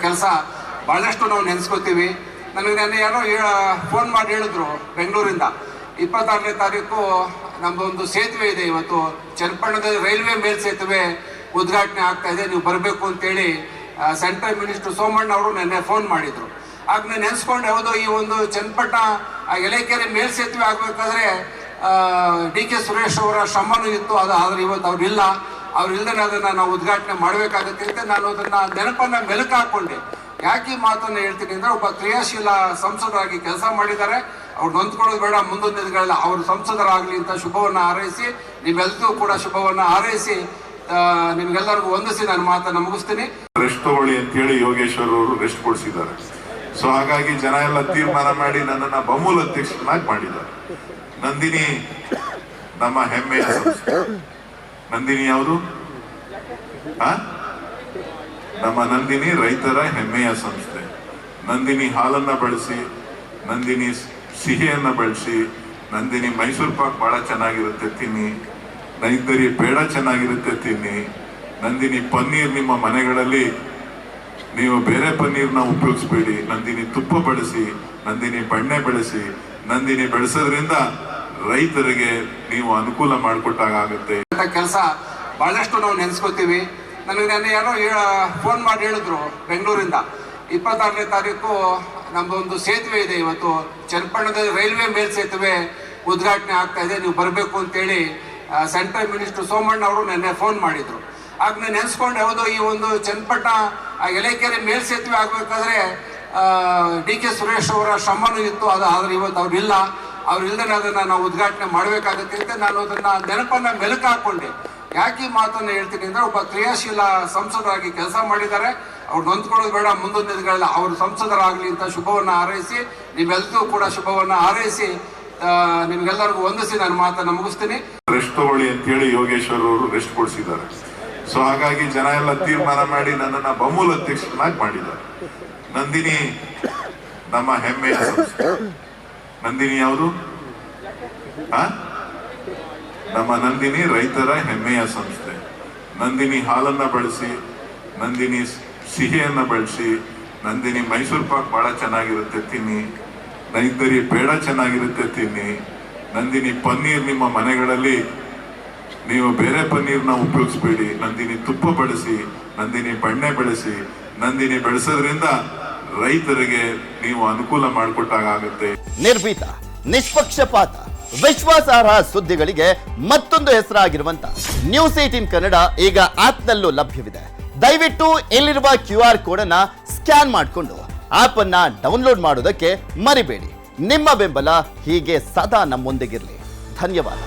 ಕೆಲಸ ಭಾಳಷ್ಟು ನಾವು ನೆನೆಸ್ಕೋತೀವಿ. ನನಗೆ ನೆನ್ನೆ ಯಾರೋ ಫೋನ್ ಮಾಡಿ ಹೇಳಿದ್ರು ಬೆಂಗಳೂರಿಂದ 26ನೇ ತಾರೀಕು ನಮ್ಮದೊಂದು ಸೇತುವೆ ಇದೆ, ಇವತ್ತು ಚನ್ನಪಟ್ಟಣದಲ್ಲಿ ರೈಲ್ವೆ ಮೇಲ್ಸೇತುವೆ ಉದ್ಘಾಟನೆ ಆಗ್ತಾ ಇದೆ, ನೀವು ಬರಬೇಕು ಅಂತೇಳಿ ಸೆಂಟ್ರಲ್ ಮಿನಿಸ್ಟರ್ ಸೋಮಣ್ಣ ಅವರು ನೆನ್ನೆ ಫೋನ್ ಮಾಡಿದ್ರು. ಆಗ ನಾನು ನೆನೆಸ್ಕೊಂಡು ಯಾವುದೋ ಈ ಒಂದು ಚನ್ನಪಟ್ಟಣ ಎಲೆಕೆರೆ ಮೇಲ್ಸೇತುವೆ ಆಗಬೇಕಾದ್ರೆ DK ಸುರೇಶ್ ಅವರ ಶ್ರಮನೂ ಇತ್ತು. ಆದರೆ ಇವತ್ತು ಅವ್ರಿಲ್ಲ, ಅವ್ರಿಲ್ದೇ ಅದನ್ನು ನಾವು ಉದ್ಘಾಟನೆ ಮಾಡಬೇಕಾಗುತ್ತೆ ಅಂತ ನಾನು ಅದನ್ನು ನೆನಪನ್ನು ಮೆಲುಕು ಹಾಕ್ಕೊಂಡೆ. ಯಾಕೆ ಈ ಮಾತನ್ನು ಹೇಳ್ತೀನಿ ಅಂದರೆ, ಒಬ್ಬ ಕ್ರಿಯಾಶೀಲ ಸಂಸದರಾಗಿ ಕೆಲಸ ಮಾಡಿದ್ದಾರೆ, ಅವ್ರು ನೊಂದ್ಕೊಳ್ಳೋದು ಬೇಡ, ಮುಂದೊಂದು ದಿನಗಳಲ್ಲಿ ಅವರು ಸಂಸದರಾಗಲಿ ಅಂತ ಶುಭವನ್ನು ಹಾರೈಸಿ, ನೀವೆಲ್ಲರೂ ಕೂಡ ಶುಭವನ್ನು ಹಾರೈಸಿ ನಿಮ್ಗೆಲ್ಲರಿಗೂ ವಂದಿಸಿ ನಾನು ಮಾತನ್ನು ಮುಗಿಸ್ತೀನಿ. ರೆಸ್ಟ್ ತಗೊಳ್ಳಿ ಅಂತೇಳಿ ಯೋಗೇಶ್ವರ್ ಅವರು ರೆಸ್ಟ್ ಕೊಡಿಸಿದ್ದಾರೆ. ಸೊ ಹಾಗಾಗಿ ಜನ ಎಲ್ಲ ತೀರ್ಮಾನ ಮಾಡಿ ನನ್ನನ್ನು ಬಮೂಲ್ ಅಧ್ಯಕ್ಷನಾಗಿ ಮಾಡಿದ್ದಾರೆ. ನಂದಿನಿ ನಮ್ಮ ಹೆಮ್ಮೆಯ ಸಂಸ್ಥೆ. ನಂದಿನಿ ಯಾವುದು? ನಮ್ಮ ನಂದಿನಿ ರೈತರ ಹೆಮ್ಮೆಯ ಸಂಸ್ಥೆ. ನಂದಿನಿ ಹಾಲನ್ನ ಬಳಸಿ, ನಂದಿನಿ ಸಿಹಿಯನ್ನ ಬಳಸಿ, ನಂದಿನಿ ಮೈಸೂರು ಪಾಕ್ ಬಹಳ ಚೆನ್ನಾಗಿರುತ್ತೆ ತಿನ್ನಿ, ನೈದರಿ ಬೇಡ ಚೆನ್ನಾಗಿರುತ್ತೆ ತಿನ್ನಿ, ನಂದಿನಿ ಪನ್ನೀರ್ ನಿಮ್ಮ ಮನೆಗಳಲ್ಲಿ ನೀವು ಬೇರೆ ಪನ್ನೀರ್ನ ಉಪಯೋಗಿಸ್ಬೇಡಿ, ನಂದಿನಿ ತುಪ್ಪ ಬಳಸಿ, ನಂದಿನಿ ಬೆಣ್ಣೆ ಬೆಳೆಸಿ, ನಂದಿನಿ ಬೆಳೆಸೋದ್ರಿಂದ ರೈತರಿಗೆ ನೀವು ಅನುಕೂಲ ಮಾಡಿಕೊಟ್ಟಾಗುತ್ತೆ. ಕೆಲಸ ಬಹಳಷ್ಟು ನಾವು ನೆನೆಸ್ಕೋತೀವಿ. ನನಗೆ ನೆನ್ನೆ ಯಾರೋ ಫೋನ್ ಮಾಡಿ ಹೇಳಿದ್ರು ಬೆಂಗಳೂರಿಂದ 26ನೇ ತಾರೀಕು ನಮ್ಮದೊಂದು ಸೇತುವೆ ಇದೆ, ಇವತ್ತು ಚನ್ನಪಟ್ಟಣದಲ್ಲಿ ರೈಲ್ವೆ ಮೇಲ್ಸೇತುವೆ ಉದ್ಘಾಟನೆ ಆಗ್ತಾ ಇದೆ, ನೀವು ಬರಬೇಕು ಅಂತೇಳಿ ಸೆಂಟ್ರಲ್ ಮಿನಿಸ್ಟರ್ ಸೋಮಣ್ಣ ಅವರು ನೆನ್ನೆ ಫೋನ್ ಮಾಡಿದ್ರು. ಆಗ ನಾನು ನೆನೆಸ್ಕೊಂಡು ಯಾವುದೋ ಈ ಒಂದು ಚನ್ನಪಟ್ಟಣ ಎಲೆಕೆರೆ ಮೇಲ್ಸೇತುವೆ ಆಗಬೇಕಾದ್ರೆ DK ಸುರೇಶ್ ಅವರ ಶ್ರಮನೂ ಇತ್ತು. ಆದರೆ ಇವತ್ತು ಅವ್ರಿಲ್ಲ, ಅವ್ರಿಲ್ದೇ ಅದನ್ನು ನಾವು ಉದ್ಘಾಟನೆ ಮಾಡಬೇಕಾಗುತ್ತೆ ಅಂತ ನಾನು ಅದನ್ನು ನೆನಪನ್ನು ಮೆಲುಕು ಹಾಕ್ಕೊಂಡೆ. ಯಾಕೆ ಈ ಮಾತನ್ನು ಹೇಳ್ತೀನಿ ಅಂದರೆ, ಒಬ್ಬ ಕ್ರಿಯಾಶೀಲ ಸಂಸದರಾಗಿ ಕೆಲಸ ಮಾಡಿದ್ದಾರೆ, ಅವ್ರು ನೊಂದ್ಕೊಳ್ಳೋದು ಬೇಡ, ಮುಂದೊಂದು ದಿನಗಳಲ್ಲಿ ಅವರು ಸಂಸದರಾಗಲಿ ಅಂತ ಶುಭವನ್ನು ಹಾರೈಸಿ, ನೀವೆಲ್ಲರೂ ಕೂಡ ಶುಭವನ್ನು ಹಾರೈಸಿ ನಿಮ್ಗೆಲ್ಲರಿಗೂ ವಂದಿಸಿ ನಾನು ಮಾತನ್ನು ಮುಗಿಸ್ತೀನಿ. ರೆಸ್ಟ್ ತಗೊಳ್ಳಿ ಅಂತೇಳಿ ಯೋಗೇಶ್ವರ್ ಅವರು ರೆಸ್ಟ್ ಕೊಡಿಸಿದ್ದಾರೆ. ಸೊ ಹಾಗಾಗಿ ಜನ ಎಲ್ಲ ತೀರ್ಮಾನ ಮಾಡಿ ನನ್ನನ್ನು ಬಮೂಲ್ ಅಧ್ಯಕ್ಷನಾಗಿ ಮಾಡಿದ್ದಾರೆ. ನಂದಿನಿ ನಮ್ಮ ಹೆಮ್ಮೆಯ ಸಂಸ್ಥೆ. ನಂದಿನಿ ಯಾವುದು? ನಮ್ಮ ನಂದಿನಿ ರೈತರ ಹೆಮ್ಮೆಯ ಸಂಸ್ಥೆ. ನಂದಿನಿ ಹಾಲನ್ನ ಬಳಸಿ, ನಂದಿನಿ ಸಿಹಿಯನ್ನ ಬಳಸಿ, ನಂದಿನಿ ಮೈಸೂರು ಪಾಕ್ ಬಹಳ ಚೆನ್ನಾಗಿರುತ್ತೆ ತಿನ್ನಿ, ನೈದರಿ ಬೇಡ ಚೆನ್ನಾಗಿರುತ್ತೆ ತಿನ್ನಿ, ನಂದಿನಿ ಪನ್ನೀರ್ ನಿಮ್ಮ ಮನೆಗಳಲ್ಲಿ ನೀವು ಬೇರೆ ಪನ್ನೀರ್ನ ಉಪಯೋಗಿಸ್ಬೇಡಿ, ನಂದಿನಿ ತುಪ್ಪ ಬಳಸಿ, ನಂದಿನಿ ಬೆಣ್ಣೆ ಬೆಳೆಸಿ, ನಂದಿನಿ ಬೆಳೆಸೋದ್ರಿಂದ ರೈತರಿಗೆ ನೀವು ಅನುಕೂಲ ಮಾಡಿಕೊಟ್ಟಾಗುತ್ತೆ. ನಿರ್ಭೀತ, ನಿಷ್ಪಕ್ಷಪಾತ, ವಿಶ್ವಾಸಾರ್ಹ ಸುದ್ದಿಗಳಿಗೆ ಮತ್ತೊಂದು ಹೆಸರಾಗಿರುವಂತ ನ್ಯೂಸ್ 18 ಕನ್ನಡ ಈಗ ಆಪ್ನಲ್ಲೂ ಲಭ್ಯವಿದೆ. ದಯವಿಟ್ಟು ಇಲ್ಲಿರುವ QR ಕೋಡ್ ಅನ್ನ ಸ್ಕ್ಯಾನ್ ಮಾಡಿಕೊಂಡು ಆಪ್ ಅನ್ನ ಡೌನ್ಲೋಡ್ ಮಾಡೋದಕ್ಕೆ ಮರಿಬೇಡಿ. ನಿಮ್ಮ ಬೆಂಬಲ ಹೀಗೆ ಸದಾ ನಮ್ಮೊಂದಿಗಿರಲಿ. ಧನ್ಯವಾದ.